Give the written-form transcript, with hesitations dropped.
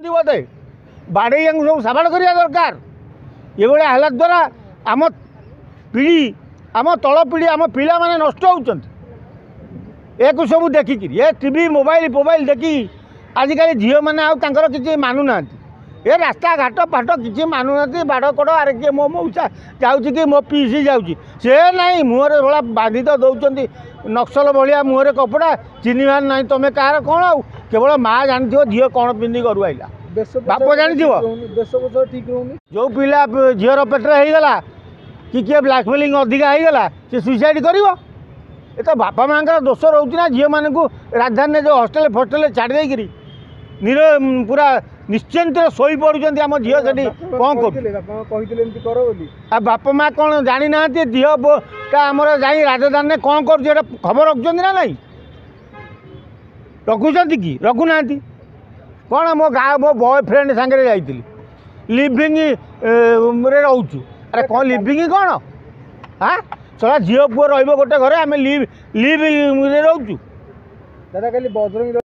बोधे बाड़े सब साबाड़ करवा दरकार ये है द्वारा आम पीढ़ी आम तल पीढ़ी आम पिला माने नष्ट होती एक सब देखिक ये टीवी मोबाइल मोबाइल देखी आजिकल झील मैंने किसी मानुना ये रास्ता घाट पाट किसी मानुना बाड़ कड़ आरे किए मो मौसा जाऊँगी कि मो पीसी जाऊँगी से नहीं मुहर भला बांधि तो दौरान नक्सल भाया मुहर कपड़ा चिन्हबार ना तुम कह कौन आ केवल माँ जानी झील कौन पिंधि घर आईला बाप जानी ठीक रोनी जो पिला झीर पेटर होगला कि किए ब्लाकमेलिंग अधिका होगला सी सुइसाइड कर ये तो बापा माँ दोष रोचे ना झील मानक राजधानी जो हस्टेल फस्टेल छाड़ देकर निर पूरा निश्चिंत शोई पड़ुं आम झील से कौन कर बापा माँ कौन जानी ना झील आमर जा राजधानी कौन कर खबर रखुं ना नहीं रखुंट कि रखुना कौन मो गाँ मो बॉयफ्रेंड सांगे जाइली लिविंग रोचु अरे कौन लिविंग कौन हाँ चला झील पुओ रोटे घरे आम लिव रोचु दादा खाली बजरंग